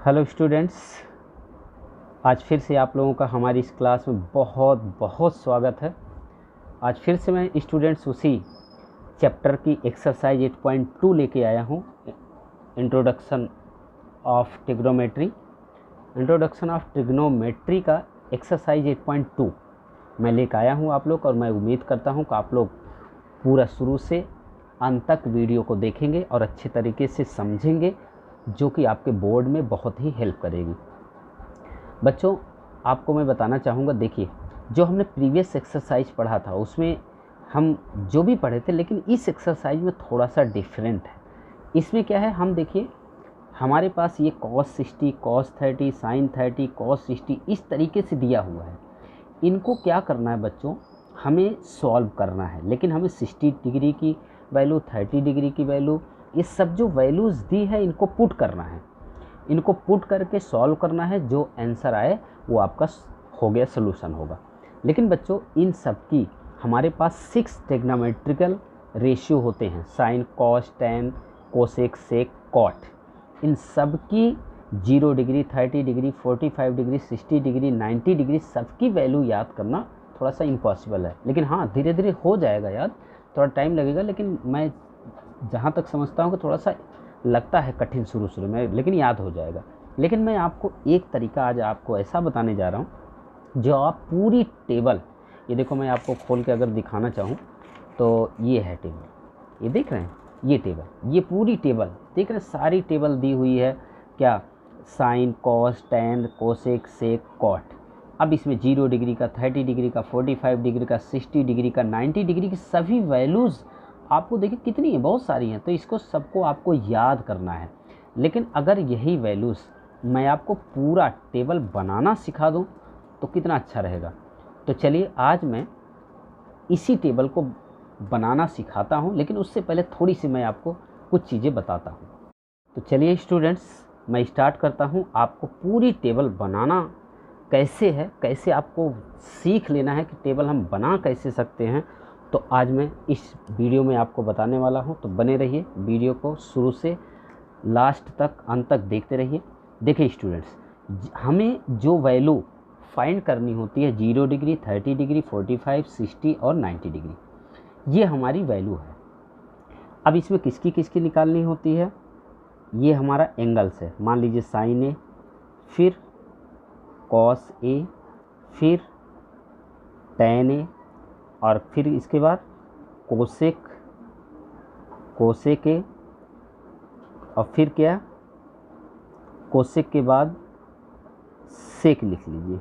Hello students, आज फिर से आप लोगों का हमारी इस क्लास में बहुत बहुत स्वागत है। आज फिर से मैं स्टूडेंट्स उसी चैप्टर की एक्सरसाइज 8.2 लेके आया हूँ, introduction of trigonometry. Introduction of trigonometry का एक्सरसाइज 8.2 मैं लेकर आया हूँ आप लोग, और मैं उम्मीद करता हूँ कि आप लोग पूरा शुरू से अंत तक वीडियो को देखेंगे और अच्छे तरीके से समझेंगे, जो कि आपके बोर्ड में बहुत ही हेल्प करेगी। बच्चों, आपको मैं बताना चाहूँगा, देखिए जो हमने प्रीवियस एक्सरसाइज पढ़ा था उसमें हम जो भी पढ़े थे, लेकिन इस एक्सरसाइज में थोड़ा सा डिफरेंट है। इसमें क्या है, हम देखिए हमारे पास ये cos 60, cos 30, sin 30, cos 60 इस तरीके से दिया हुआ है। इनको क्या करना है बच्चों, हमें सॉल्व करना है, लेकिन हमें 60 डिग्री की वैल्यू, 30 डिग्री की वैल्यू, ये सब जो वैल्यूज़ दी है इनको पुट करना है। इनको पुट करके सॉल्व करना है, जो आंसर आए वो आपका हो गया, सोल्यूशन होगा। लेकिन बच्चों इन सब की हमारे पास 6 ट्रिग्नोमेट्रिकल रेशियो होते हैं, साइन, कॉस, टेन, कोसेक, सेक, कॉट। इन सब की 0 degree, 30 degree, 45 degree, 60 degree, 90 degree सबकी वैल्यू याद करना थोड़ा सा इम्पॉसिबल है। लेकिन हाँ, धीरे धीरे हो जाएगा याद, थोड़ा टाइम लगेगा, लेकिन मैं जहाँ तक समझता हूँ कि थोड़ा सा लगता है कठिन शुरू में, लेकिन याद हो जाएगा। लेकिन मैं आपको एक तरीका आज आपको ऐसा बताने जा रहा हूँ जो आप पूरी टेबल, ये देखो मैं आपको खोल के अगर दिखाना चाहूँ तो ये है टेबल, ये देख रहे हैं, ये टेबल, ये पूरी टेबल देख रहे हैं, सारी टेबल दी हुई है क्या, साइन, कॉस, टेन, कोसेक, सेक, कॉट। अब इसमें 0 डिग्री का, 30 डिग्री का, 45 डिग्री का, 60 डिग्री का, 90 डिग्री की सभी वैल्यूज़ आपको देखिए कितनी है, बहुत सारी हैं। तो इसको सबको आपको याद करना है। लेकिन अगर यही वैल्यूज़ मैं आपको पूरा टेबल बनाना सिखा दूं तो कितना अच्छा रहेगा। तो चलिए आज मैं इसी टेबल को बनाना सिखाता हूं, लेकिन उससे पहले थोड़ी सी मैं आपको कुछ चीज़ें बताता हूं। तो चलिए स्टूडेंट्स, मैं स्टार्ट करता हूं। आपको पूरी टेबल बनाना कैसे है, कैसे आपको सीख लेना है कि टेबल हम बना कैसे सकते हैं, तो आज मैं इस वीडियो में आपको बताने वाला हूं। तो बने रहिए, वीडियो को शुरू से लास्ट तक, अंत तक देखते रहिए। देखिए स्टूडेंट्स, हमें जो वैल्यू फाइंड करनी होती है 0 डिग्री, 30 डिग्री, 45, 60 और 90 डिग्री, ये हमारी वैल्यू है। अब इसमें किसकी किसकी निकालनी होती है, ये हमारा एंगल्स है। मान लीजिए साइन ए, फिर कॉस ए, फिर टेन ए, और फिर इसके बाद कोसेक, कोसेक ए, और फिर क्या, कोसेक के बाद सेक लिख लीजिए,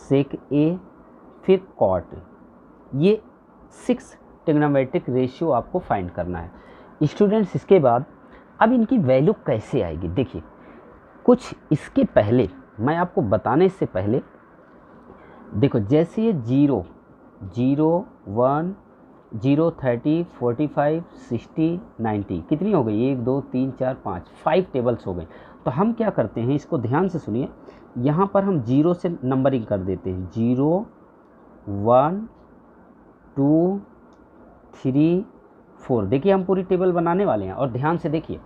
सेक ए, फिर कॉट ए। ये 6 ट्रिग्नोमेट्रिक रेशियो आपको फाइंड करना है स्टूडेंट्स। इसके बाद अब इनकी वैल्यू कैसे आएगी, देखिए कुछ इसके पहले मैं आपको बताने से पहले देखो, जैसे ये 0, 0, 1, 0, 30, 45, 60, 90 कितनी हो गई, 1, 2, 3, 4, 5 टेबल्स हो गई। तो हम क्या करते हैं, इसको ध्यान से सुनिए, यहाँ पर हम 0 से नंबरिंग कर देते हैं, 0, 1, 2, 3, 4। देखिए हम पूरी टेबल बनाने वाले हैं, और ध्यान से देखिए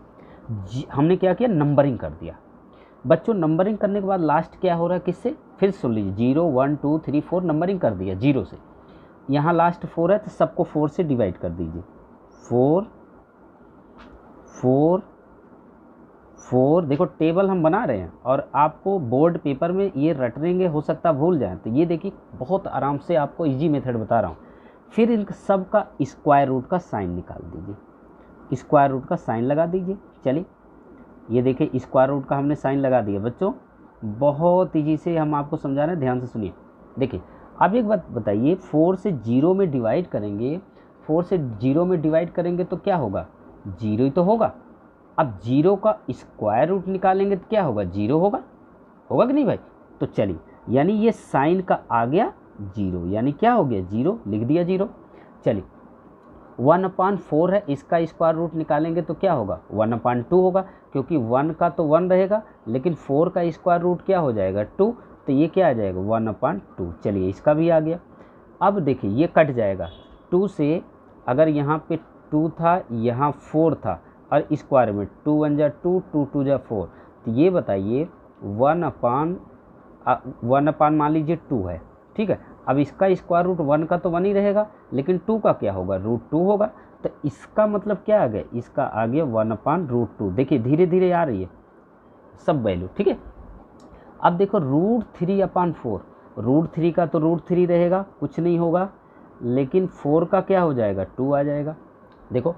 हमने क्या किया, नंबरिंग कर दिया। बच्चों नंबरिंग करने के बाद लास्ट क्या हो रहा है, किससे, फिर सुन लीजिए, 0, 1, 2, 3, 4 नंबरिंग कर दिया 0 से। यहाँ लास्ट 4 है तो सबको 4 से डिवाइड कर दीजिए, 4, 4, 4। देखो टेबल हम बना रहे हैं, और आपको बोर्ड पेपर में ये रटेंगे, हो सकता भूल जाए, तो ये देखिए बहुत आराम से आपको इजी मेथड बता रहा हूँ। फिर इन सब का स्क्वायर रूट का साइन निकाल दीजिए, स्क्वायर रूट का साइन लगा दीजिए। चलिए ये देखिए स्क्वायर रूट का हमने साइन लगा दिया। बच्चों बहुत ईजी से हम आपको समझा रहे हैं, ध्यान से सुनिए। देखिए अब एक बात बताइए, 4 से 0 में डिवाइड करेंगे, 4 से 0 में डिवाइड करेंगे तो क्या होगा, 0 ही तो होगा। अब 0 का स्क्वायर रूट निकालेंगे तो क्या होगा, 0 होगा, होगा कि नहीं भाई। तो चलिए, यानी ये साइन का आ गया 0, यानी क्या हो गया, 0 लिख दिया 0। चलिए 1/4 है, इसका स्क्वायर रूट निकालेंगे तो क्या होगा, 1/2 होगा, क्योंकि 1 का तो 1 रहेगा, लेकिन 4 का स्क्वायर रूट क्या हो जाएगा, 2, तो ये क्या आ जाएगा, 1/2। चलिए इसका भी आ गया। अब देखिए ये कट जाएगा, 2 से अगर यहाँ पे 2 था, यहाँ 4 था, और स्क्वायर में 2 1 जा 2, 2 2 जा 4, तो ये बताइए 1/1 मान लीजिए 2 है, ठीक है। अब इसका स्क्वायर रूट 1 का तो 1 ही रहेगा, लेकिन 2 का क्या होगा, √2 होगा। तो इसका मतलब क्या आ गया, इसका आ गया 1/√2। देखिए धीरे धीरे आ रही है सब वैल्यू, ठीक है। अब देखो √3/4, √3 का तो √3 रहेगा, कुछ नहीं होगा, लेकिन 4 का क्या हो जाएगा, 2 आ जाएगा। देखो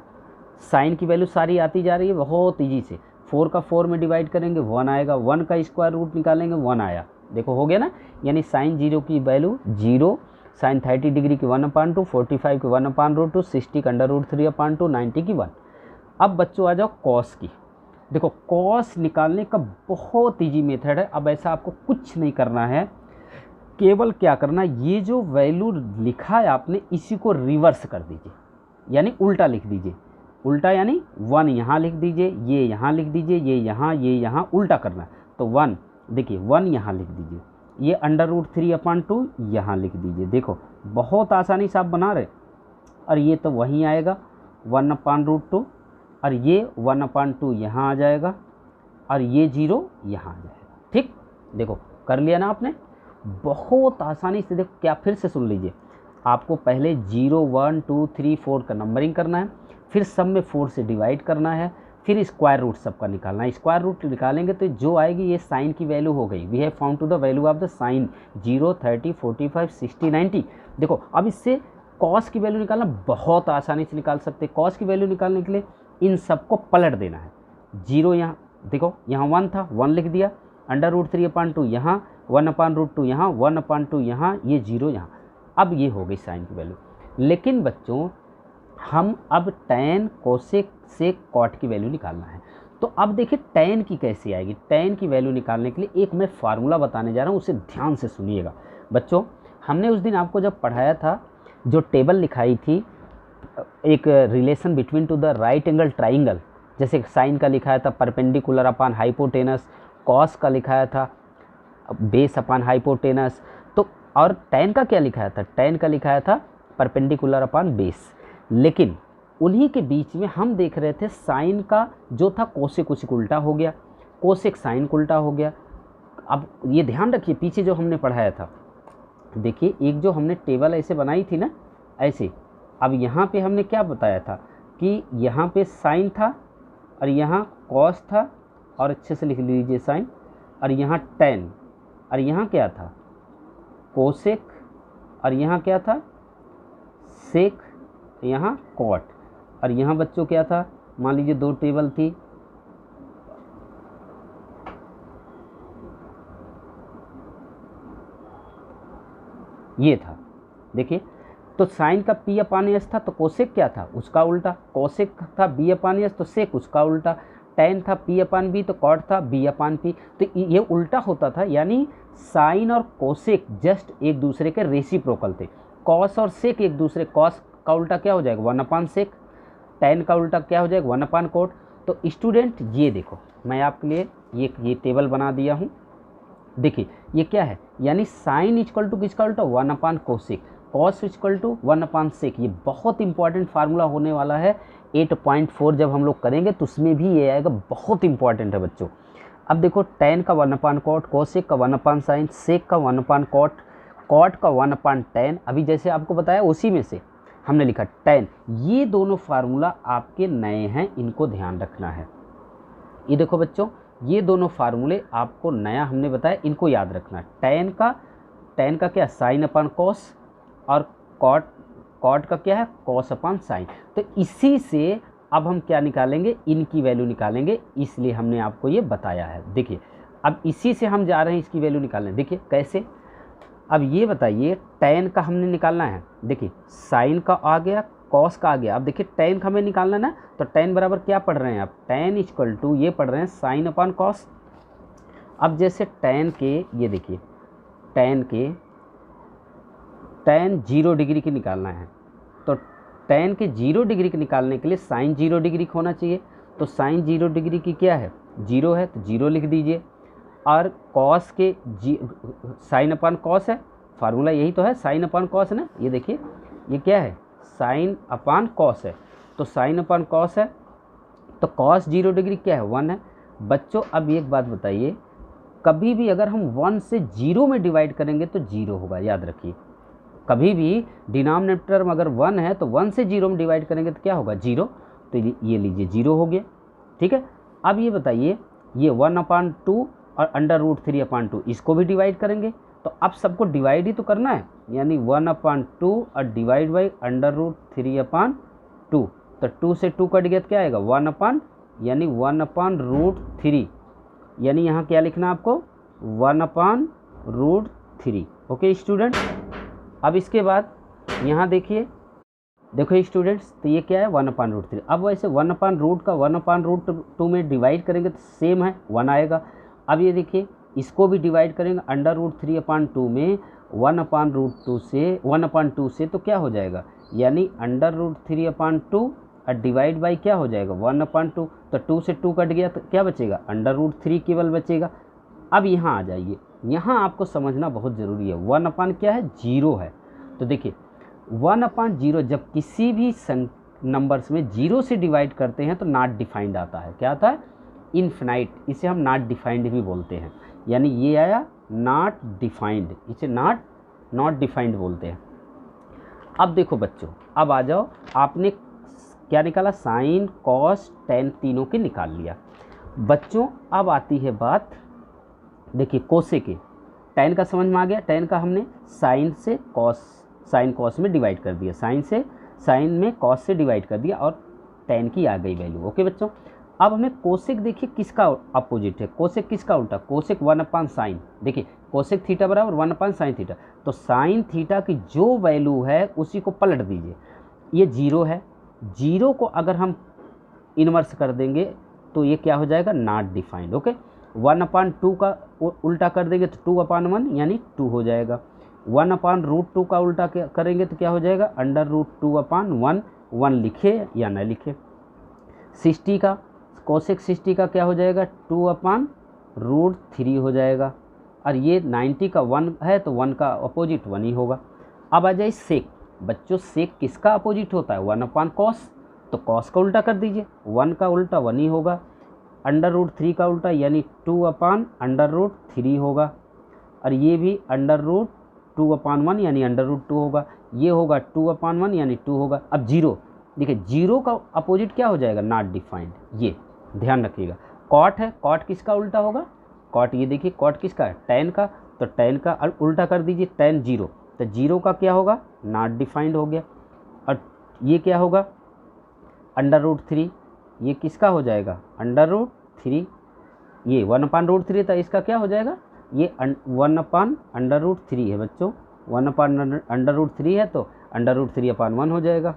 साइन की वैल्यू सारी आती जा रही है बहुत ईजी से। 4 का 4 में डिवाइड करेंगे 1 आएगा, 1 का स्क्वायर रूट निकालेंगे 1 आया। देखो हो गया ना, यानी साइन 0 की वैल्यू 0, साइन 30 डिग्री की 1/2, 45 की 1/√2, 60 का √3/2, 90 की 1। अब बच्चों आ जाओ कॉस की। देखो कॉस निकालने का बहुत ईजी मेथड है। अब ऐसा आपको कुछ नहीं करना है, केवल क्या करना, ये जो वैल्यू लिखा है आपने इसी को रिवर्स कर दीजिए, यानी उल्टा लिख दीजिए। उल्टा यानी 1 यहाँ लिख दीजिए, ये यहाँ लिख दीजिए, ये यहाँ उल्टा करना है। तो 1 देखिए 1 यहाँ लिख दीजिए, ये √3/2 यहाँ लिख दीजिए। देखो बहुत आसानी से आप बना रहे, और ये तो वहीं आएगा 1/√2, और ये 1/2 यहाँ आ जाएगा, और ये 0 यहाँ आ जाएगा। ठीक, देखो कर लिया ना आपने, बहुत आसानी से। देखो क्या, फिर से सुन लीजिए, आपको पहले 0 1 2 3 4 का नंबरिंग करना है, फिर सब में 4 से डिवाइड करना है, फिर स्क्वायर रूट सबका निकालना है। स्क्वायर रूट निकालेंगे तो जो आएगी ये साइन की वैल्यू हो गई। We have found to the value of the sine 0 30 45 60 90। देखो अब इससे कॉस की वैल्यू निकालना बहुत आसानी से निकाल सकते हैं। कॉस की वैल्यू निकालने के लिए इन सबको पलट देना है। 0 यहाँ देखो, यहाँ 1 था, 1 लिख दिया, √3/2 यहाँ, 1/√2 यहाँ, 1/2 यहाँ, ये 0 यहाँ। अब ये हो गई साइन की वैल्यू। लेकिन बच्चों हम अब टैन, कोसेक, सेक, कॉट की वैल्यू निकालना है। तो अब देखिए टैन की कैसे आएगी। टैन की वैल्यू निकालने के लिए एक मैं फार्मूला बताने जा रहा हूँ, उसे ध्यान से सुनिएगा। बच्चों हमने उस दिन आपको जब पढ़ाया था, जो टेबल लिखाई थी, एक relation between two the right angle triangle, जैसे साइन का लिखाया था परपेंडिकुलर अपॉन हाइपोटेनस, कॉस का लिखाया था बेस अपॉन हाइपोटेनस, तो और टैन का क्या लिखाया था, टैन का लिखाया था परपेंडिकुलर अपॉन बेस। लेकिन उन्हीं के बीच में हम देख रहे थे साइन का जो था कोसेक कुछ उल्टा हो गया, कोसेक साइन उल्टा हो गया। अब ये ध्यान रखिए पीछे जो हमने पढ़ाया था, देखिए एक जो हमने टेबल ऐसे बनाई थी ना ऐसे, अब यहाँ पे हमने क्या बताया था कि यहाँ पे साइन था और यहाँ कॉस था, और अच्छे से लिख लीजिए साइन, और यहाँ टैन, और यहाँ क्या था कोसेक, और यहाँ क्या था सेक, यहाँ कॉट, और यहाँ बच्चों क्या था, मान लीजिए 2 टेबल थी, ये था। देखिए तो साइन का P/S था, तो कोसेक क्या था उसका उल्टा, कोसेक था B/S, तो सेक उसका उल्टा, टैन था P/B, तो कॉट था B/P। तो ये उल्टा होता था, यानी साइन और कोसेक जस्ट एक दूसरे के रेसिप्रोकल थे। कॉस और सेक एक दूसरे, कॉस का उल्टा क्या हो जाएगा 1/सेक, टैन का उल्टा क्या हो जाएगा 1/कोट। तो स्टूडेंट ये देखो मैं आपके लिए ये टेबल बना दिया हूँ। देखिए ये क्या है, यानी साइन इक्वल टू किसका उल्टा 1/कोसेक, कॉस इक्वल टू 1/सेक। ये बहुत इंपॉर्टेंट फार्मूला होने वाला है 8.4 जब हम लोग करेंगे तो उसमें भी ये आएगा, बहुत इंपॉर्टेंट है बच्चों। अब देखो टैन का 1/कोट, कोसेक का 1/साइन, सेक का 1/कोट, कॉट का 1/टैन। अभी जैसे आपको बताया उसी में से हमने लिखा टैन। ये दोनों फार्मूला आपके नए हैं, इनको ध्यान रखना है। ये देखो बच्चों ये दोनों फार्मूले आपको नया हमने बताया, इनको याद रखना है। टैन का क्या sin/cos, और कॉट का क्या है cos/sin। तो इसी से अब हम क्या निकालेंगे, इनकी वैल्यू निकालेंगे, इसलिए हमने आपको ये बताया है। देखिए अब इसी से हम जा रहे हैं इसकी वैल्यू निकालने। देखिए कैसे, अब ये बताइए टैन का हमने निकालना है। देखिए साइन का आ गया, कॉस का आ गया। अब देखिए टैन का हमें निकालना ना, तो टैन बराबर क्या पढ़ रहे हैं आप, टैन इक्वल टू ये पढ़ रहे हैं sin/cos। अब जैसे टैन के, ये देखिए टैन 0 डिग्री की निकालना है, तो टैन के 0 डिग्री की निकालने के लिए साइन 0 डिग्री का होना चाहिए। तो साइन 0 डिग्री की क्या है 0 है, तो 0 लिख दीजिए। और कॉस के sin/cos है, फार्मूला यही तो है sin/cos है ना। ये देखिए ये क्या है sin/cos है, तो sin/cos है, तो cos 0 डिग्री क्या है 1 है, बच्चों अब एक बात बताइए, कभी भी अगर हम 1 से 0 में डिवाइड करेंगे तो 0 होगा, याद रखिए। कभी भी डिनोमिनेटर में अगर 1 है तो 1 से 0 में डिवाइड करेंगे तो क्या होगा, 0। तो ये लीजिए 0 हो गया, ठीक है। अब ये बताइए, ये 1/2 और √3/2 इसको भी डिवाइड करेंगे, तो अब सबको डिवाइड ही तो करना है, यानी 1/2 और डिवाइड बाई √3/2। तो 2 से 2 कट गया तो क्या आएगा, 1 यानी 1/√3, यानी यहाँ क्या लिखना है आपको, 1/√3। ओके स्टूडेंट, अब इसके बाद यहाँ देखिए, देखो स्टूडेंट्स, तो ये क्या है 1/√3। अब वैसे 1/रूट का 1/√2 में डिवाइड करेंगे तो सेम है, 1 आएगा। अब ये देखिए, इसको भी डिवाइड करेंगे √3/2 में 1/2 से तो क्या हो जाएगा, यानी √3/2 और डिवाइड बाई क्या हो जाएगा 1/2। तो 2 से 2 कट गया तो क्या बचेगा, √3 केवल बचेगा। अब यहाँ आ जाइए, यहाँ आपको समझना बहुत ज़रूरी है, 1 क्या है, 0 है। तो देखिए 1/0 जब किसी भी नंबर्स में 0 से डिवाइड करते हैं तो नॉट डिफाइंड आता है। क्या आता है, इनफिनाइट, इसे हम नॉट डिफाइंड भी बोलते हैं, यानी ये आया नॉट डिफाइंड, इसे नॉट डिफाइंड बोलते हैं। अब देखो बच्चों, अब आ जाओ, आपने क्या निकाला, साइन कॉस टेन तीनों के निकाल लिया। बच्चों अब आती है बात, देखिए कोसेक के, टेन का समझ में आ गया, टेन का हमने साइन कॉस में डिवाइड कर दिया, साइन में कॉस से डिवाइड कर दिया और टेन की आ गई वैल्यू। ओके बच्चों, अब हमें कोसेक देखिए किसका अपोजिट है, कोसेक किसका उल्टा, कोसेक 1/sin। देखिए कोसेक थीटा बराबर 1/sin थीटा, तो साइन थीटा की जो वैल्यू है उसी को पलट दीजिए। ये 0 है, 0 को अगर हम इन्वर्स कर देंगे तो ये क्या हो जाएगा, नॉट डिफाइंड। ओके, 1/2 का उल्टा कर देंगे तो 2/1 यानी 2 हो जाएगा। 1/√2 का उल्टा करेंगे तो क्या हो जाएगा, √2/1, 1 लिखे या न लिखे। 60 का कोसेक 60 का क्या हो जाएगा, 2/√3 हो जाएगा। और ये 90 का 1 है तो 1 का अपोजिट 1 ही होगा। अब आ जाए सेक, बच्चों सेक किसका अपोजिट होता है, 1/cos, तो cos का उल्टा कर दीजिए, 1 का उल्टा 1 ही होगा। √3 का उल्टा यानी 2/√3 होगा, और ये भी √2/1 यानी √2 होगा, ये होगा 2/1 यानी 2 होगा। अब 0 देखिए, 0 का अपोजिट क्या हो जाएगा, नॉट डिफाइंड, ये ध्यान रखिएगा। कॉट है, कॉट किसका उल्टा होगा, कॉट ये देखिए कॉट किसका है, टेन का, तो टेन का उल्टा कर दीजिए, टेन 0, तो 0 का क्या होगा, नॉट डिफाइंड हो गया। और ये क्या होगा, √3, ये किसका हो जाएगा, √3, ये 1/√3 था, इसका क्या हो जाएगा, ये 1/√3 है बच्चों, 1/√3 है तो √3/1 हो जाएगा।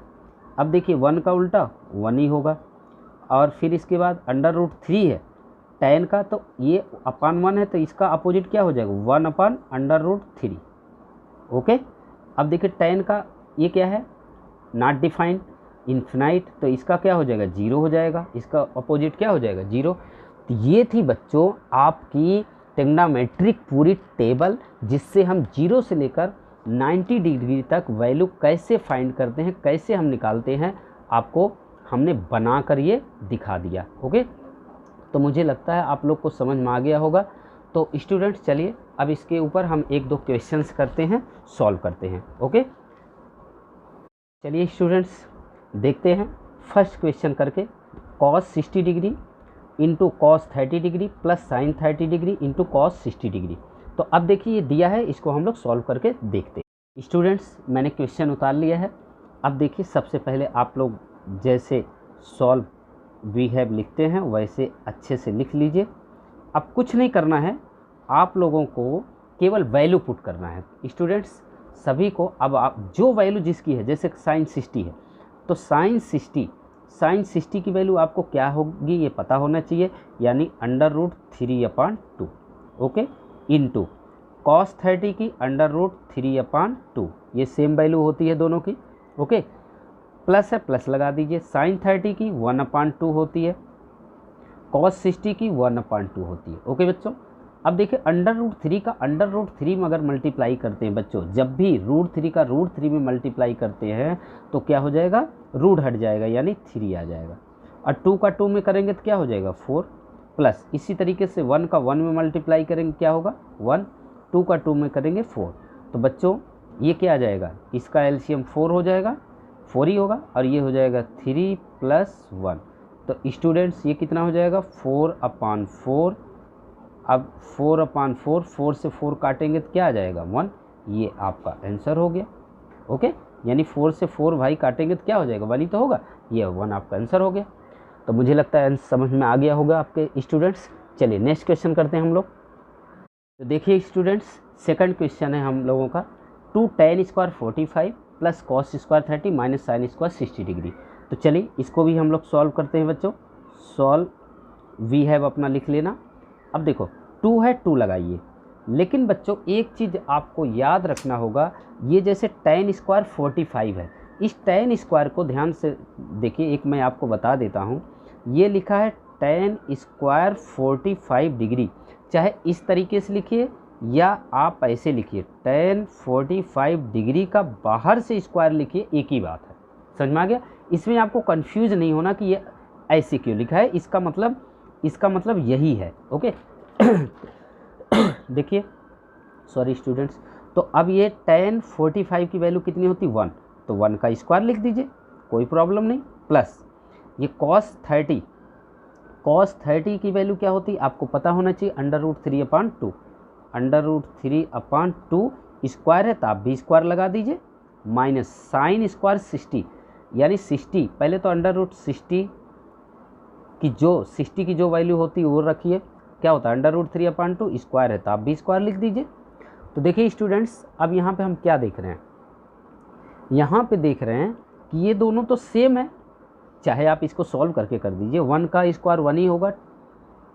अब देखिए 1 का उल्टा 1 ही होगा, और फिर इसके बाद √3 है टेन का, तो ये /1 है तो इसका अपोजिट क्या हो जाएगा, 1/√3। ओके, अब देखिए टेन का ये क्या है, नॉट डिफाइंड, इन्फिनाइट, तो इसका क्या हो जाएगा, 0 हो जाएगा, इसका अपोजिट क्या हो जाएगा, 0। तो ये थी बच्चों आपकी ट्रिग्नोमेट्रिक पूरी टेबल, जिससे हम 0 से लेकर 90 डिग्री तक वैल्यू कैसे फाइंड करते हैं, कैसे हम निकालते हैं, आपको हमने बना कर ये दिखा दिया। ओके, तो मुझे लगता है आप लोग को समझ में आ गया होगा। तो स्टूडेंट्स चलिए अब इसके ऊपर हम 1-2 क्वेश्चंस करते हैं, सॉल्व करते हैं। ओके, चलिए स्टूडेंट्स देखते हैं फर्स्ट क्वेश्चन करके, cos 60 degree into cos 30 degree plus sin 30 degree into cos 60 degree. तो अब देखिए ये दिया है, इसको हम लोग सॉल्व करके देखते हैं। स्टूडेंट्स मैंने क्वेश्चन उतार लिया है। अब देखिए सबसे पहले आप लोग जैसे सॉल्व वी हैव लिखते हैं वैसे अच्छे से लिख लीजिए। अब कुछ नहीं करना है, आप लोगों को केवल वैल्यू पुट करना है स्टूडेंट्स सभी को। अब आप जो वैल्यू जिसकी है, जैसे sin 60 है तो sin 60 की वैल्यू आपको क्या होगी ये पता होना चाहिए, यानी √3/2। ओके, इंटू cos 30 की √3/2, ये सेम वैल्यू होती है दोनों की। ओके, प्लस है, प्लस लगा दीजिए, sin 30 की 1/2 होती है, cos 60 की 1/2 होती है। ओके बच्चों, अब देखिए √3 का √3 में अगर मल्टीप्लाई करते हैं बच्चों, जब भी √3 का √3 में मल्टीप्लाई करते हैं तो क्या हो जाएगा, रूट हट जाएगा यानी 3 आ जाएगा, और 2 का 2 में करेंगे तो क्या हो जाएगा 4, प्लस इसी तरीके से 1 का 1 में मल्टीप्लाई करेंगे क्या होगा 1, 2 का 2 में करेंगे 4। तो बच्चों ये क्या आ जाएगा, इसका एलसीएम 4 हो जाएगा, 4 ही होगा, और ये हो जाएगा 3 + 1। तो स्टूडेंट्स ये कितना हो जाएगा 4/4। अब 4/4, 4 से 4 काटेंगे तो क्या आ जाएगा 1। ये आपका आंसर हो गया। ओके, यानी 4 से 4 भाई काटेंगे तो क्या हो जाएगा 1 ही तो होगा, ये 1 आपका आंसर हो गया। तो मुझे लगता है समझ में आ गया होगा आपके स्टूडेंट्स। चलिए नेक्स्ट क्वेश्चन करते हैं हम लोग। तो देखिए स्टूडेंट्स, सेकंड क्वेश्चन है हम लोगों का 2 tan² 45 + cos² 30 - sin² 60 डिग्री। तो चलिए इसको भी हम लोग सॉल्व करते हैं बच्चों। सॉल्व वी हैव अपना लिख लेना। अब देखो 2 है, 2 लगाइए, लेकिन बच्चों एक चीज़ आपको याद रखना होगा, ये जैसे tan² 45 है, इस tan² को ध्यान से देखिए, एक मैं आपको बता देता हूँ, ये लिखा है tan² 45 डिग्री। चाहे इस तरीके से लिखिए या आप ऐसे लिखिए, tan 45 डिग्री का बाहर से स्क्वायर लिखिए, एक ही बात है। समझ में आ गया? इसमें आपको कंफ्यूज नहीं होना कि ये ऐसे क्यों लिखा है, इसका मतलब यही है। ओके देखिए, सॉरी स्टूडेंट्स, तो अब ये tan 45 की वैल्यू कितनी होती 1, तो 1 का स्क्वायर लिख दीजिए, कोई प्रॉब्लम नहीं। प्लस ये cos 30 की वैल्यू क्या होती है आपको पता होना चाहिए, √3/2। √3/2 स्क्वायर है तो आप भी स्क्वायर लगा दीजिए, माइनस sin² 60, यानी 60, पहले तो √60 की जो वैल्यू होती है वो रखिए, क्या होता है √3/2 स्क्वायर है तो आप भी स्क्वायर लिख दीजिए। तो देखिए स्टूडेंट्स, अब यहाँ पे हम क्या देख रहे हैं, यहाँ पे देख रहे हैं कि ये दोनों तो सेम है, चाहे आप इसको सॉल्व करके कर दीजिए, 1 का स्क्वायर 1 ही होगा,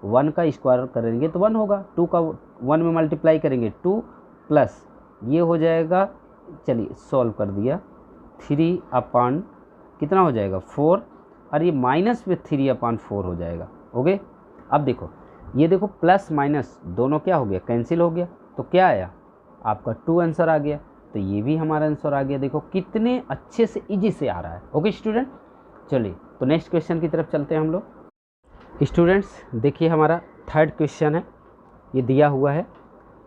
1 का स्क्वायर करेंगे तो 1 होगा, 2 का 1 में मल्टीप्लाई करेंगे 2, प्लस ये हो जाएगा, चलिए सॉल्व कर दिया, 3 कितना हो जाएगा 4, और ये माइनस में 3/4 हो जाएगा। ओके, अब देखो ये देखो प्लस माइनस दोनों क्या हो गया, कैंसिल हो गया, तो क्या आया आपका 2 आंसर आ गया। तो ये भी हमारा आंसर आ गया। देखो कितने अच्छे से इजी से आ रहा है। ओके स्टूडेंट, चलिए तो नेक्स्ट क्वेश्चन की तरफ चलते हैं हम लोग। स्टूडेंट्स देखिए हमारा थर्ड क्वेश्चन है, ये दिया हुआ है,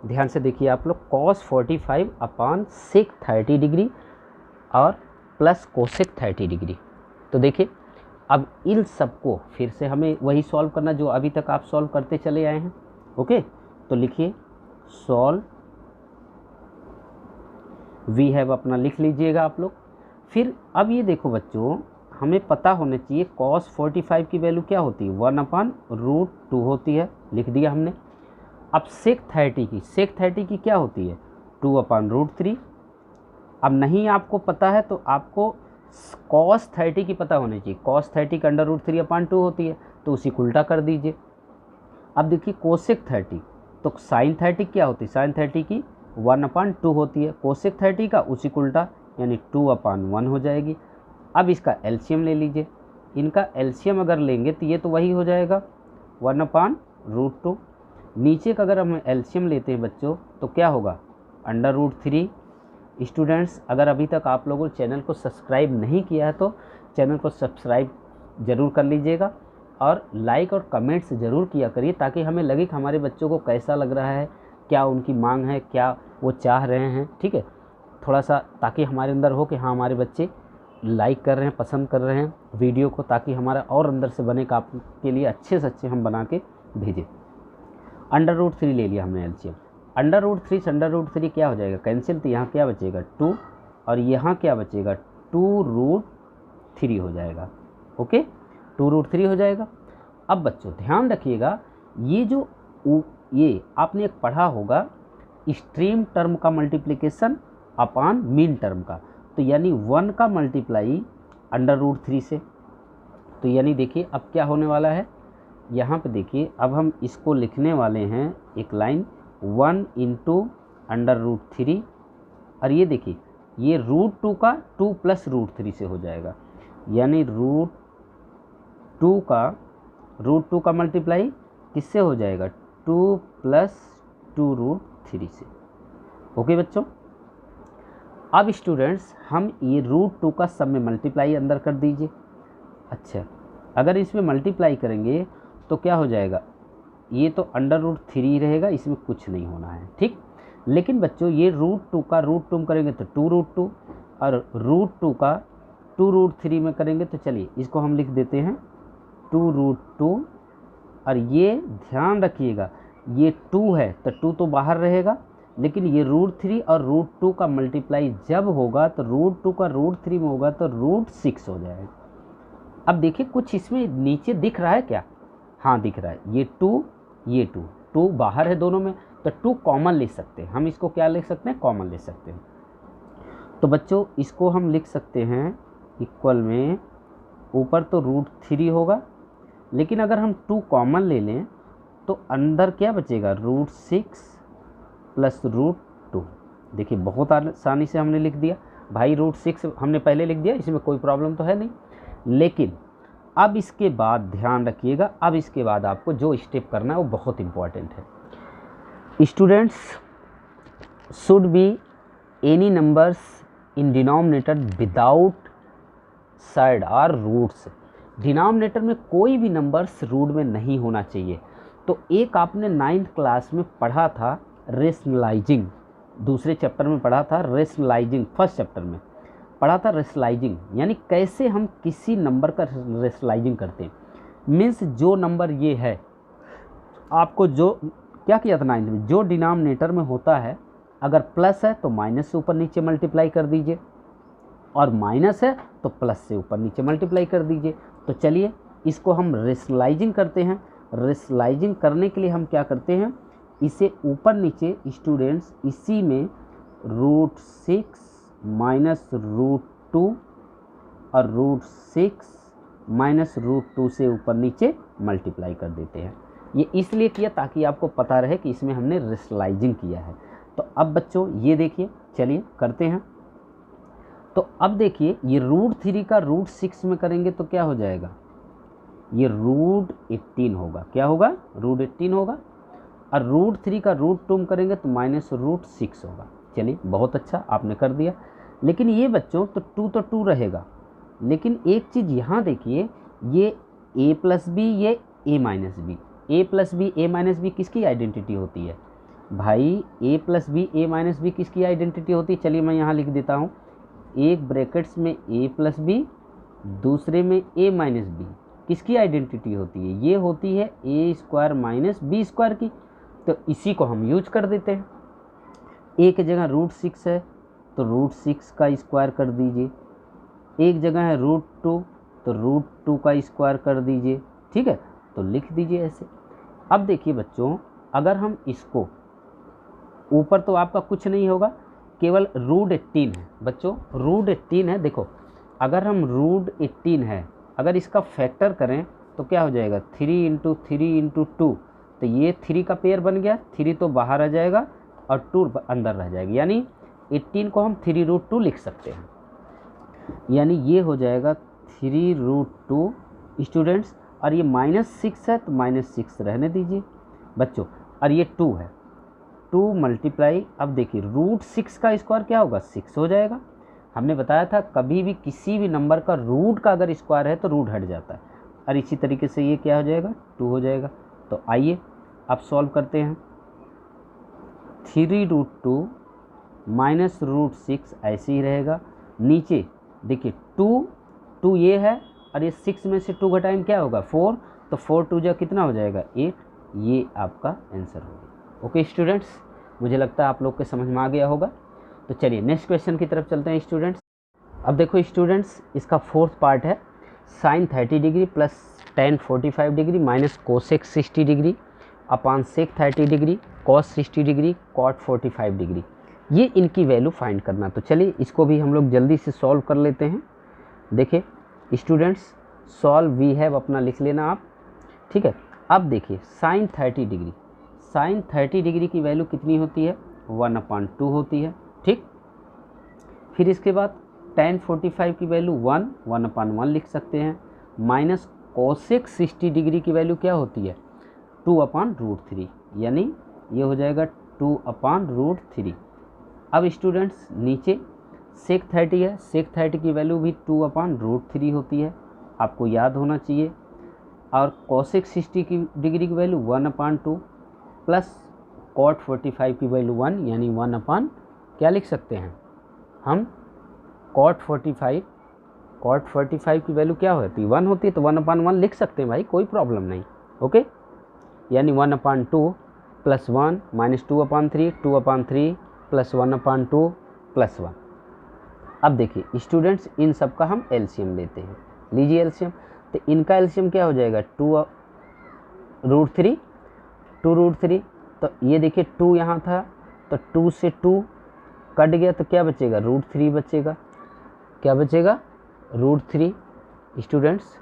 ध्यान से देखिए आप लोग, cos 45/sec 30 डिग्री और प्लस cosec 30 डिग्री। तो देखिए अब इन सबको फिर से हमें वही सॉल्व करना जो अभी तक आप सॉल्व करते चले आए हैं। ओके, तो लिखिए सॉल्व वी हैव अपना लिख लीजिएगा आप लोग। फिर अब ये देखो बच्चों, हमें पता होना चाहिए cos 45 की वैल्यू क्या होती है 1/√2 होती है, लिख दिया हमने। अब sec 30 की क्या होती है 2/√3। अब नहीं आपको पता है तो आपको cos 30 की पता होनी चाहिए, cos 30 का √3/2 होती है, तो उसी को उल्टा कर दीजिए। अब देखिए cosec 30, तो sin 30 क्या होती है, sin 30 की 1/2 होती है, cosec 30 का उसी को उल्टा, यानी 2/1 हो जाएगी। अब इसका एलसीएम ले लीजिए, इनका एलसीएम अगर लेंगे तो ये तो वही हो जाएगा 1/√2। नीचे का अगर हम एलसीएम लेते हैं बच्चों तो क्या होगा √3। स्टूडेंट्स अगर अभी तक आप लोगों ने चैनल को सब्सक्राइब नहीं किया है तो चैनल को सब्सक्राइब ज़रूर कर लीजिएगा और लाइक और कमेंट्स ज़रूर किया करिए, ताकि हमें लगे कि हमारे बच्चों को कैसा लग रहा है, क्या उनकी मांग है, क्या वो चाह रहे हैं। ठीक है, थोड़ा सा ताकि हमारे अंदर हो कि हाँ हमारे बच्चे लाइक कर रहे हैं, पसंद कर रहे हैं वीडियो को, ताकि हमारा और अंदर से बने का आपके लिए अच्छे से अच्छे हम बना के भेजें। √3 ले लिया हमने एलसीएम, √3 से √3 क्या हो जाएगा कैंसिल, तो यहाँ क्या बचेगा 2 और यहाँ क्या बचेगा 2√3 हो जाएगा। ओके, 2√3 हो जाएगा। अब बच्चों ध्यान रखिएगा, ये आपने एक पढ़ा होगा एक्सट्रीम टर्म का मल्टीप्लिकेशन अपॉन मीन टर्म का, तो यानी 1 का मल्टीप्लाई √3 से, तो यानी देखिए अब क्या होने वाला है, यहाँ पे देखिए अब हम इसको लिखने वाले हैं एक लाइन 1 × √3, और ये देखिए ये √2 का 2 + √3 से हो जाएगा, यानी √2 का मल्टीप्लाई किससे हो जाएगा 2 + 2√3 से। ओके बच्चों, अब स्टूडेंट्स हम ये √2 का सब में मल्टीप्लाई अंदर कर दीजिए। अच्छा, अगर इसमें मल्टीप्लाई करेंगे तो क्या हो जाएगा ये तो अंडर रूट 3 रहेगा, इसमें कुछ नहीं होना है, ठीक। लेकिन बच्चों ये रूट 2 का रूट 2 करेंगे तो 2√2 और रूट 2 का 2√3 में करेंगे तो चलिए इसको हम लिख देते हैं 2√2। और ये ध्यान रखिएगा ये 2 है तो 2 तो बाहर रहेगा, लेकिन ये √3 और √2 का मल्टीप्लाई जब होगा तो √2 का √3 में होगा तो √6 हो जाएगा। अब देखिए कुछ इसमें नीचे दिख रहा है क्या? हाँ दिख रहा है, ये 2 ये 2 बाहर है दोनों में, तो 2 कॉमन ले सकते हैं हम। इसको क्या ले सकते हैं? कॉमन ले सकते हैं। तो बच्चों इसको हम लिख सकते हैं इक्वल में, ऊपर तो √3 होगा, लेकिन अगर हम 2 कॉमन ले लें तो अंदर क्या बचेगा? √6 प्लस √2। देखिए बहुत आसानी से हमने लिख दिया भाई, √6 हमने पहले लिख दिया, इसमें कोई प्रॉब्लम तो है नहीं। लेकिन अब इसके बाद ध्यान रखिएगा, अब इसके बाद आपको जो स्टेप करना है वो बहुत इंपॉर्टेंट है। Students, should be any numbers in denominator without side और रूट्स। डिनोमिनेटर में कोई भी नंबर्स रूट में नहीं होना चाहिए। तो एक आपने 9th क्लास में पढ़ा था रेशनलाइजिंग, दूसरे चैप्टर में पढ़ा था रेशनलाइजिंग, फर्स्ट चैप्टर में पढ़ा था रेशनलाइजिंग, यानी कैसे हम किसी नंबर का रेशनलाइजिंग करते हैं। मीन्स जो नंबर ये है, आपको जो क्या किया था 9th में, जो डिनोमिनेटर में होता है अगर प्लस है तो माइनस से ऊपर नीचे मल्टीप्लाई कर दीजिए, और माइनस है तो प्लस से ऊपर नीचे मल्टीप्लाई कर दीजिए। तो चलिए इसको हम रेशनलाइजिंग करते हैं। रेशनलाइजिंग करने के लिए हम क्या करते हैं, इसे ऊपर नीचे स्टूडेंट्स इसी में √6 माइनस √2 और √6 माइनस √2 से ऊपर नीचे मल्टीप्लाई कर देते हैं। ये इसलिए किया ताकि आपको पता रहे कि इसमें हमने रेशनलाइजिंग किया है। तो अब बच्चों ये देखिए, चलिए करते हैं। तो अब देखिए ये √3 का √6 में करेंगे तो क्या हो जाएगा? ये √18 होगा। क्या होगा? √18 होगा। और √3 का √2 में करेंगे तो माइनस √6 होगा। चलिए बहुत अच्छा, आपने कर दिया। लेकिन ये बच्चों तो 2 रहेगा, लेकिन एक चीज़ यहाँ देखिए, ये a प्लस बी, ये a minus B. a plus B a minus B किसकी आइडेंटिटी होती है भाई? a plus B a minus B किसकी आइडेंटिटी होती है? चलिए मैं यहाँ लिख देता हूँ, एक ब्रैकेट्स में a प्लस बी, दूसरे में a माइनस बी किसकी आइडेंटिटी होती है? ये होती है a² माइनस b² की। तो इसी को हम यूज कर देते हैं। एक जगह √6 है तो √6 का स्क्वायर कर दीजिए, एक जगह है √2 तो √2 का स्क्वायर कर दीजिए, ठीक है। तो लिख दीजिए ऐसे। अब देखिए बच्चों, अगर हम इसको ऊपर तो आपका कुछ नहीं होगा, केवल √18 है बच्चों, √18 है। देखो अगर हम √18 है, अगर इसका फैक्टर करें तो क्या हो जाएगा? 3 × 3 × 2, तो ये 3 का पेयर बन गया, 3 तो बाहर आ जाएगा और 2 अंदर रह जाएगी, यानी 18 को हम 3√2 लिख सकते हैं। यानी ये हो जाएगा 3√2 स्टूडेंट्स। और ये -6 है तो -6 रहने दीजिए बच्चों। और ये 2 है, 2 मल्टीप्लाई, अब देखिए √6 का स्क्वायर क्या होगा? 6 हो जाएगा। हमने बताया था कभी भी किसी भी नंबर का रूट का अगर स्क्वायर है तो रूट हट जाता है। और इसी तरीके से ये क्या हो जाएगा? 2 हो जाएगा। तो आइए अब सॉल्व करते हैं। 3√2 माइनस √6 ऐसे ही रहेगा। नीचे देखिए 2 ये है, और ये 6 में से 2 घटाएंगे क्या होगा? 4, तो 4 2 जा कितना हो जाएगा? 8। ये आपका आंसर होगा। ओके स्टूडेंट्स, मुझे लगता है आप लोग के समझ में आ गया होगा। तो चलिए नेक्स्ट क्वेश्चन की तरफ चलते हैं स्टूडेंट्स। अब देखो स्टूडेंट्स, इसका 4th पार्ट है, sin 30 degree plus tan 45 degree minus cosec 60 degree upon sec 30 degree cos 60 degree cot 45 degree. ये इनकी वैल्यू फाइंड करना। तो चलिए इसको भी हम लोग जल्दी से सॉल्व कर लेते हैं। देखिए स्टूडेंट्स, सॉल्व वी हैव अपना लिख लेना आप, ठीक है। अब देखिए sin 30 डिग्री, sin 30 डिग्री की वैल्यू कितनी होती है? 1/2 होती है, ठीक। फिर इसके बाद tan 45 की वैल्यू 1/1 लिख सकते हैं, माइनस कोसेक 60 डिग्री की वैल्यू क्या होती है? 2/√3, यानी ये हो जाएगा 2/√3। अब स्टूडेंट्स नीचे सेक 30 है, सेक 30 की वैल्यू भी 2/√3 होती है, आपको याद होना चाहिए। और cosec 60 डिग्री की वैल्यू 1/2 प्लस cot 45 की वैल्यू 1 यानी 1 क्या लिख सकते हैं हम cot 45 की वैल्यू क्या होती है 1 होती है, तो 1/1 लिख सकते हैं भाई, कोई प्रॉब्लम नहीं। ओके, यानी 1/2 प्लस 1 माइनस 2/3 2/3 प्लस 1/2 प्लस 1। अब देखिए स्टूडेंट्स, इन सब का हम एलसीएम लेते हैं। लीजिए एलसीएम, तो इनका एलसीएम क्या हो जाएगा 2√3। तो ये देखिए 2 यहाँ था, तो 2 से 2 कट गया, तो क्या बचेगा √3 बचेगा। क्या बचेगा √3। स्टूडेंट्स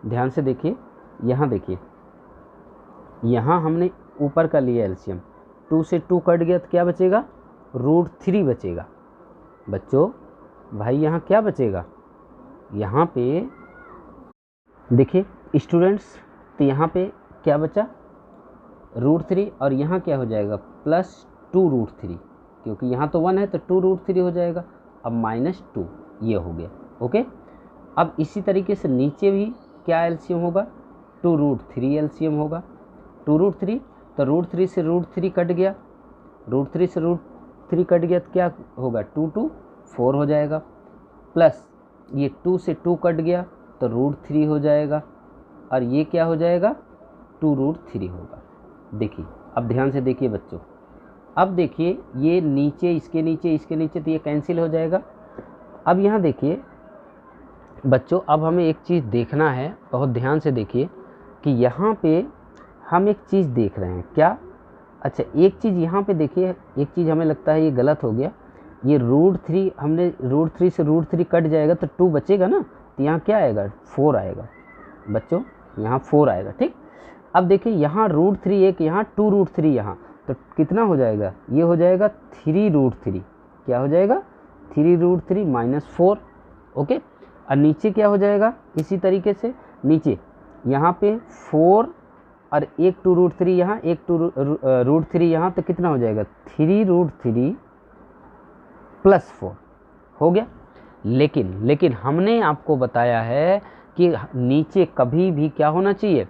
ध्यान से देखिए, यहाँ देखिए, यहाँ हमने ऊपर का लिया एलसीएम, 2 से 2 कट गया तो क्या बचेगा √3 बचेगा। बच्चों भाई यहाँ क्या बचेगा, यहाँ पे देखिए स्टूडेंट्स, तो यहाँ पे क्या बचा √3 और यहाँ क्या हो जाएगा प्लस 2√3, क्योंकि यहाँ तो 1 है तो 2√3 हो जाएगा। अब -2 ये हो गया। ओके, अब इसी तरीके से नीचे भी क्या एलसीएम होगा 2√3 एलसीएम होगा। 2√3, तो √3 से √3 कट गया, √3 से √3 कट गया तो क्या होगा 2 2 4 हो जाएगा, प्लस ये 2 से 2 कट गया तो √3 हो जाएगा, और ये क्या हो जाएगा 2√3 होगा। देखिए अब ध्यान से देखिए बच्चों, अब देखिए ये नीचे इसके नीचे तो ये कैंसिल हो जाएगा। अब यहाँ देखिए बच्चों, अब हमें एक चीज़ देखना है, बहुत ध्यान से देखिए कि यहाँ पे हम एक चीज़ देख रहे हैं क्या। अच्छा एक चीज़ यहाँ पे देखिए, एक चीज़ हमें लगता है ये गलत हो गया, ये √3 हमने √3 से √3 कट जाएगा तो 2 बचेगा ना, तो यहाँ क्या आएगा 4 आएगा बच्चों, यहाँ 4 आएगा। ठीक, अब देखिए यहाँ √3 एक, यहाँ 2√3 यहाँ, तो कितना हो जाएगा ये हो जाएगा 3√3। क्या हो जाएगा 3√3 -4। ओके, और नीचे क्या हो जाएगा इसी तरीके से, नीचे यहाँ पे 4 और एक 2√3 यहाँ, एक √3 यहाँ, तो कितना हो जाएगा 3√3 प्लस 4 हो गया। लेकिन हमने आपको बताया है कि नीचे कभी भी क्या होना चाहिए,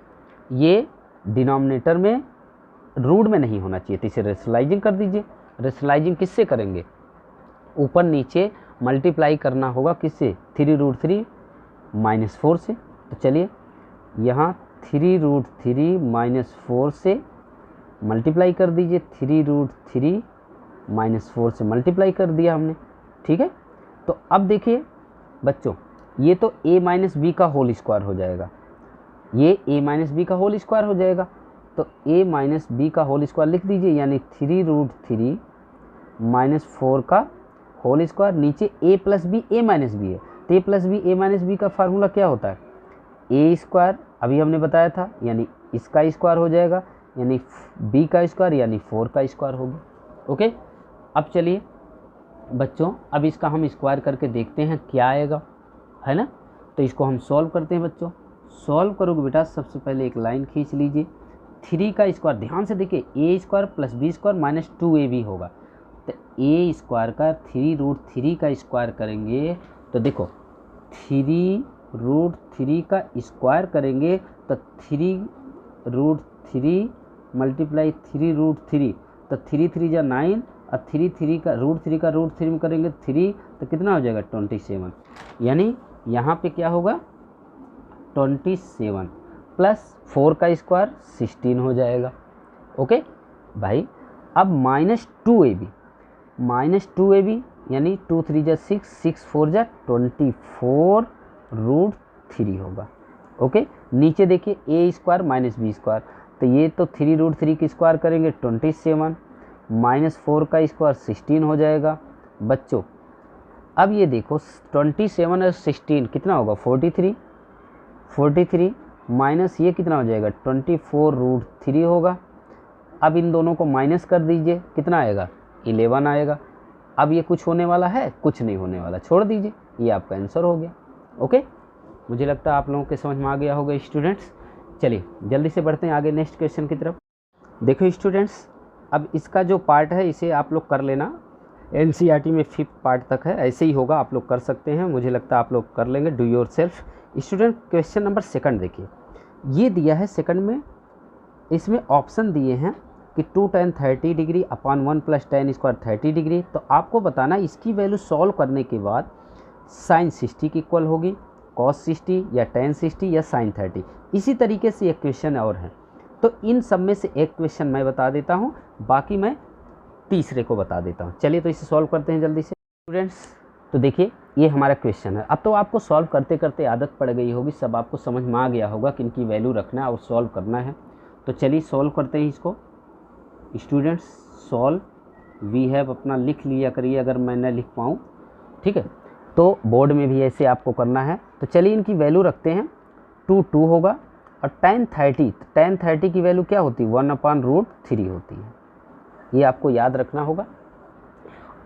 ये डिनोमिनेटर में रूट में नहीं होना चाहिए, तो इसे रेशनलाइजिंग कर दीजिए। रेशनलाइजिंग किससे करेंगे, ऊपर नीचे मल्टीप्लाई करना होगा किससे 3√3 -4 से। तो चलिए यहाँ 3√3 -4 से मल्टीप्लाई कर दीजिए, 3√3 -4 से मल्टीप्लाई कर दिया हमने। ठीक है, तो अब देखिए बच्चों, ये तो a - b का होल स्क्वायर हो जाएगा, ये a - b का होल स्क्वायर हो जाएगा, तो a - b का होल स्क्वायर लिख दीजिए, यानी 3√3 -4 का होल स्क्वायर। नीचे a + b a - b है, तो a + b a - b का फार्मूला क्या होता है a स्क्वायर, अभी हमने बताया था, यानी इसका स्क्वायर हो जाएगा, यानी b का स्क्वायर यानी 4 का स्क्वायर हो गया। ओके, अब चलिए बच्चों, अब इसका हम स्क्वायर करके देखते हैं क्या आएगा, है ना। तो इसको हम सॉल्व करते हैं बच्चों। सॉल्व करोगे बेटा, सबसे पहले एक लाइन खींच लीजिए, 3 का स्क्वायर, ध्यान से देखिए a square plus b square -2ab होगा, तो a स्क्वायर का 3√3 का स्क्वायर करेंगे, तो देखो 3√3 का स्क्वायर करेंगे तो 3√3 मल्टीप्लाई 3√3, तो 3 3 जा 9, और 3 का √3 में करेंगे 3, तो कितना हो जाएगा 27, यानी यहाँ पे क्या होगा 27 प्लस 4 का स्क्वायर 16 हो जाएगा। ओके भाई, अब -2ab यानी 2 3 जा 6, 6 4 जा 24√3 होगा। ओके, नीचे देखिए a स्क्वायर -b स्क्वायर, तो ये तो 3√3 की स्क्वायर करेंगे 27, -4 का स्क्वायर 16 हो जाएगा बच्चों। अब ये देखो 27 और 16 कितना होगा 43 माइनस ये कितना हो जाएगा 24√3 होगा। अब इन दोनों को माइनस कर दीजिए, कितना आएगा 11 आएगा। अब ये कुछ होने वाला है, कुछ नहीं होने वाला, छोड़ दीजिए, ये आपका आंसर हो गया। ओके, मुझे लगता है आप लोगों के समझ में आ गया होगा स्टूडेंट्स। चलिए जल्दी से बढ़ते हैं आगे नेक्स्ट क्वेश्चन की तरफ। देखो स्टूडेंट्स, अब इसका जो पार्ट है इसे आप लोग कर लेना, NCERT में 5th पार्ट तक है, ऐसे ही होगा, आप लोग कर सकते हैं, मुझे लगता है आप लोग कर लेंगे, do your self. Student question number 2 देखिए, ये दिया है सेकंड में, इसमें ऑप्शन दिए हैं कि 2 tan 30 degree upon 1 plus tan square 30 degree. तो आपको बताना इसकी वैल्यू सॉल्व करने के बाद साइन 60 की इक्वल होगी, कॉस 60 या tan 60 या साइन 30। इसी तरीके से एक क्वेश्चन और है, तो इन सब में से एक क्वेश्चन मैं बता देता हूँ, बाकी मैं तीसरे को बता देता हूँ। चलिए तो इसे सॉल्व करते हैं जल्दी से स्टूडेंट्स। तो देखिए ये हमारा क्वेश्चन है। अब तो आपको सॉल्व करते करते आदत पड़ गई होगी, सब आपको समझ में आ गया होगा कि इनकी वैल्यू रखना है और सॉल्व करना है। तो चलिए सॉल्व करते हैं इसको स्टूडेंट्स। सॉल्व वी हैव अपना लिख लिया करिए अगर मैं न लिख पाऊँ, ठीक है। तो बोर्ड में भी ऐसे आपको करना है। तो चलिए इनकी वैल्यू रखते हैं, 2 होगा और tan 30 की वैल्यू क्या होती है, 1/√3 होती है, ये आपको याद रखना होगा।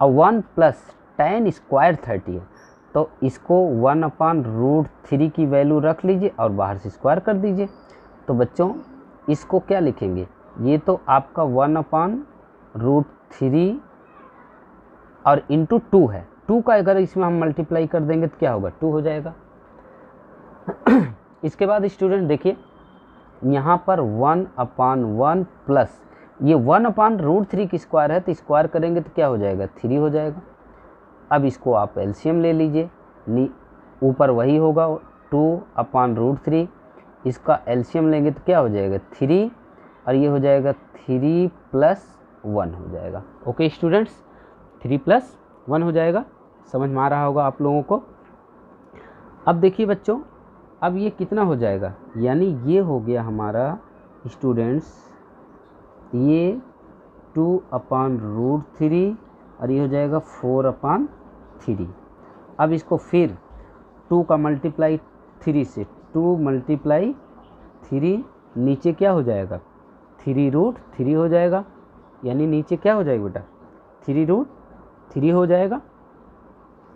और 1 प्लस tan स्क्वायर 30 है, तो इसको 1/√3 की वैल्यू रख लीजिए और बाहर से स्क्वायर कर दीजिए। तो बच्चों इसको क्या लिखेंगे, ये तो आपका 1/√3 और इंटू 2 है, 2 का अगर इसमें हम मल्टीप्लाई कर देंगे तो क्या होगा, 2 हो जाएगा। इसके बाद स्टूडेंट देखिए यहाँ पर 1/1 प्लस ये 1/√3 की स्क्वायर है, तो स्क्वायर करेंगे तो क्या हो जाएगा, 3 हो जाएगा। अब इसको आप एलसीएम ले लीजिए, ऊपर वही होगा 2/√3, इसका एलसीएम लेंगे तो क्या हो जाएगा 3, और ये हो जाएगा 3 + 1 हो जाएगा। ओके स्टूडेंट्स, 3 + 1 हो जाएगा, समझ में आ रहा होगा आप लोगों को। अब देखिए बच्चों, अब ये कितना हो जाएगा, यानी ये हो गया हमारा स्टूडेंट्स, ये 2/√3 और ये हो जाएगा 4/3। अब इसको फिर 2 का मल्टीप्लाई 3 से, 2 × 3 नीचे क्या हो जाएगा, 3√3 हो जाएगा, यानी नीचे क्या हो जाएगा बेटा, 3√3 हो जाएगा।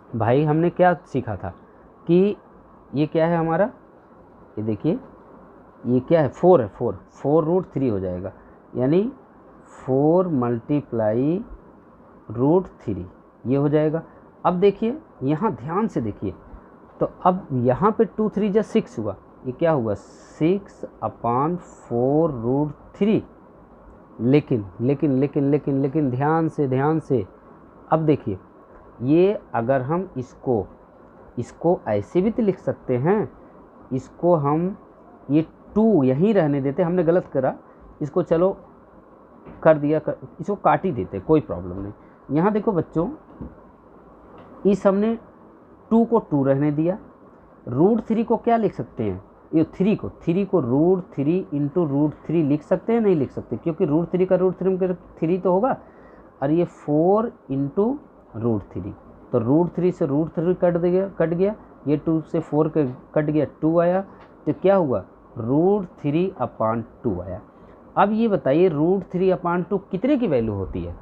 भाई हमने क्या सीखा था कि ये क्या है हमारा, ये देखिए ये क्या है, 4 है, 4√3 हो जाएगा, यानी 4 × √3 ये हो जाएगा। अब देखिए यहाँ ध्यान से देखिए, तो अब यहाँ पे 2 3 × 6 हुआ, ये क्या हुआ 6/4√3। लेकिन ध्यान से अब देखिए, ये अगर हम इसको ऐसे भी तो लिख सकते हैं, इसको हम ये 2 यहीं रहने देते, हमने गलत करा, इसको चलो कर दिया इसको काट ही देते, कोई प्रॉब्लम नहीं। यहाँ देखो बच्चों, इस हमने 2 को 2 रहने दिया, √3 को क्या लिख सकते हैं, ये 3 को √3 × √3 लिख सकते हैं, नहीं लिख सकते, क्योंकि √3 का √3 तो होगा, और ये 4 × √3, तो √3 से √3 कट गया, ये 2 से 4 कट गया, 2 आया, तो क्या हुआ √3/2 आया। अब ये बताइए √3/2 कितने की वैल्यू होती है,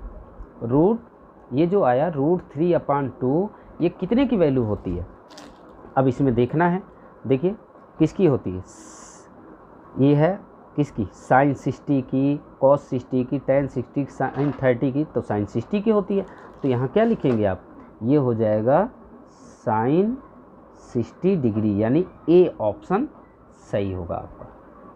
ये जो आया √3/2 ये कितने की वैल्यू होती है। अब इसमें देखना है, देखिए किसकी होती है, ये है किसकी, साइन 60 की, कॉस 60 की, tan 60 की, साइन 30 की, तो साइन 60 की होती है। तो यहाँ क्या लिखेंगे आप, ये हो जाएगा साइन 60 डिग्री, यानी ए ऑप्शन सही होगा आपका।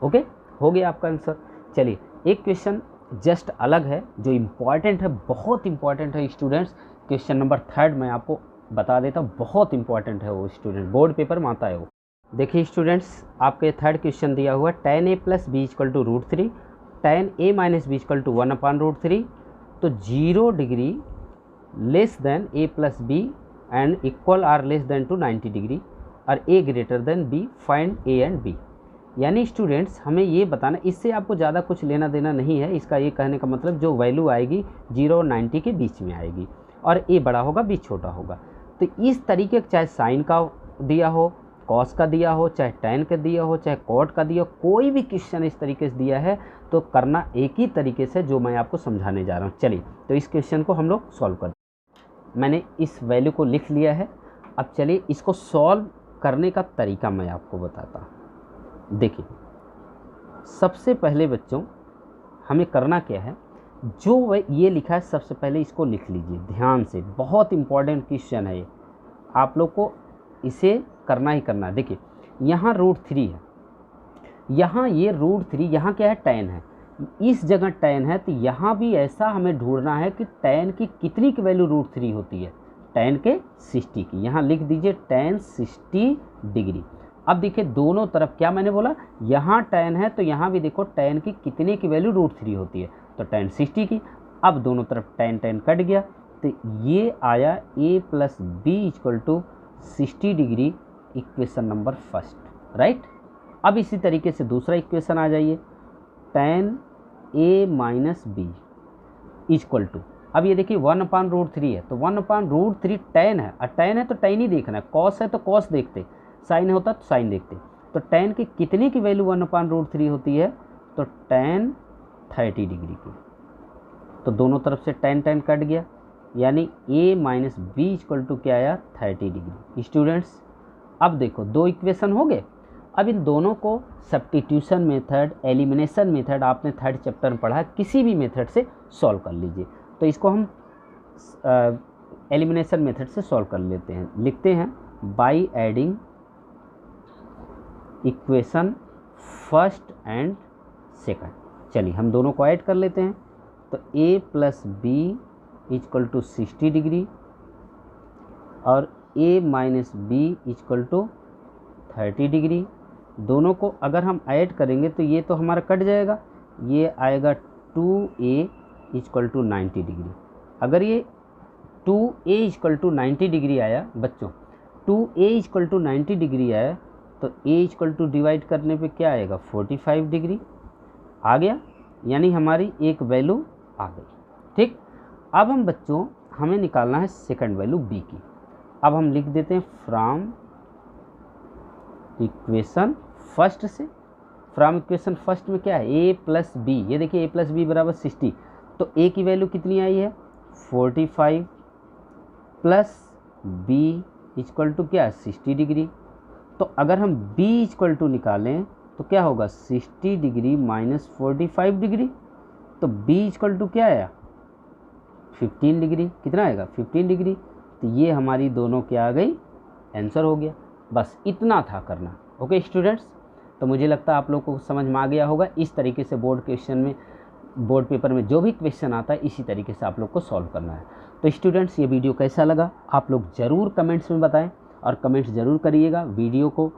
ओके, हो गया आपका आंसर। चलिए एक क्वेश्चन जस्ट अलग है जो इम्पॉर्टेंट है, बहुत इम्पॉर्टेंट है स्टूडेंट्स। क्वेश्चन नंबर 3 मैं आपको बता देता हूँ, बहुत इंपॉर्टेंट है वो स्टूडेंट, बोर्ड पेपर में आता है वो। देखिए स्टूडेंट्स, आपके 3rd क्वेश्चन दिया हुआ tan a + b = √3, tan a - b = 1/√3, तो 0 degree less than a + b and equal or less than to 90 degree और a greater than b, find a and b। यानी स्टूडेंट्स हमें ये बताना, इससे आपको ज़्यादा कुछ लेना देना नहीं है, इसका ये कहने का मतलब जो वैल्यू आएगी 0 और 90 के बीच में आएगी, और a बड़ा होगा b छोटा होगा। तो इस तरीके चाहे साइन का दिया हो, कॉस का दिया हो, चाहे tan का दिया हो, चाहे कॉट का दिया हो, कोई भी क्वेश्चन इस तरीके से दिया है तो करना एक ही तरीके से जो मैं आपको समझाने जा रहा हूँ। चलिए तो इस क्वेश्चन को हम लोग सॉल्व करते हैं। मैंने इस वैल्यू को लिख लिया है, अब चलिए इसको सॉल्व करने का तरीका मैं आपको बताता हूँ। देखिए सबसे पहले बच्चों हमें करना क्या है, जो ये लिखा है सबसे पहले इसको लिख लीजिए ध्यान से, बहुत इंपॉर्टेंट क्वेश्चन है ये, आप लोग को इसे करना ही करना है। देखिए यहाँ √3 है, यहाँ ये √3, यहाँ क्या है, tan है, इस जगह tan है, तो यहाँ भी ऐसा हमें ढूंढना है कि tan की कितनी की वैल्यू √3 होती है, tan के 60 की। यहाँ लिख दीजिए tan 60 डिग्री। अब देखिए दोनों तरफ क्या मैंने बोला, यहाँ tan है तो यहाँ भी देखो tan की कितने की वैल्यू √3 होती है, तो tan 60 की। अब दोनों तरफ tan tan कट गया, तो ये आया a + b = 60 degree, equation number first, right. अब इसी तरीके से दूसरा इक्वेशन आ जाइए, tan a - b = अब ये देखिए 1/√3 है, तो 1/√3 tan है, और tan है तो tan ही देखना है, cos है तो cos देखते, साइन होता तो साइन देखते। तो tan की कितने की वैल्यू 1/√3 होती है, तो tan 30 डिग्री की। तो दोनों तरफ से tan tan कट गया, यानी a - b = क्या आया, 30 डिग्री। स्टूडेंट्स अब देखो दो इक्वेशन हो गए। अब इन दोनों को सब्स्टिट्यूशन मेथड, एलिमिनेशन मेथड आपने थर्ड चैप्टर में पढ़ा, किसी भी मेथड से सॉल्व कर लीजिए। तो इसको हम एलिमिनेशन मेथड से सॉल्व कर लेते हैं। लिखते हैं by adding equation first and second. चलिए हम दोनों को ऐड कर लेते हैं। तो a + b = 60 डिग्री और a - b = 30 डिग्री। दोनों को अगर हम ऐड करेंगे तो ये तो हमारा कट जाएगा, ये आएगा 2a = 90 डिग्री। अगर ये 2a = 90 डिग्री आया बच्चों, 2a = 90 डिग्री आया, तो a डिवाइड करने पे क्या आएगा, 45 डिग्री आ गया, यानी हमारी एक वैल्यू आ गई। ठीक, अब हम बच्चों हमें निकालना है सेकंड वैल्यू b की। अब हम लिख देते हैं फ्रॉम इक्वेशन फर्स्ट से। फ्रॉम इक्वेशन फर्स्ट में क्या है, a + b, ये देखिए a + b = 60, तो a की वैल्यू कितनी आई है, 45 प्लस b = क्या है, 60 डिग्री। तो अगर हम b = निकालें तो क्या होगा, 60 डिग्री - 45 डिग्री, तो b = क्या आया, 15 डिग्री। कितना आएगा, 15 डिग्री। तो ये हमारी दोनों क्या आ गई, आंसर हो गया। बस इतना था करना। ओके स्टूडेंट्स, तो मुझे लगता है आप लोगों को समझ में आ गया होगा। इस तरीके से बोर्ड क्वेश्चन में, बोर्ड पेपर में जो भी क्वेश्चन आता है इसी तरीके से आप लोग को सॉल्व करना है। तो स्टूडेंट्स ये वीडियो कैसा लगा आप लोग ज़रूर कमेंट्स में बताएं, और कमेंट्स ज़रूर करिएगा। वीडियो को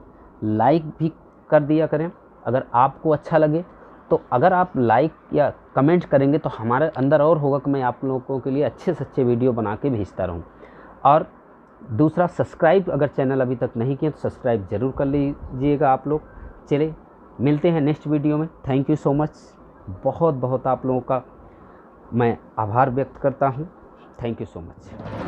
लाइक भी कर दिया करें अगर आपको अच्छा लगे। तो अगर आप लाइक या कमेंट करेंगे तो हमारे अंदर और होगा कि मैं आप लोगों के लिए अच्छे से अच्छे वीडियो बना के भेजता रहूँ। और दूसरा, सब्सक्राइब अगर चैनल अभी तक नहीं किया तो सब्सक्राइब ज़रूर कर लीजिएगा आप लोग। चलिए मिलते हैं नेक्स्ट वीडियो में। Thank you so much. बहुत बहुत आप लोगों का मैं आभार व्यक्त करता हूँ। Thank you so much.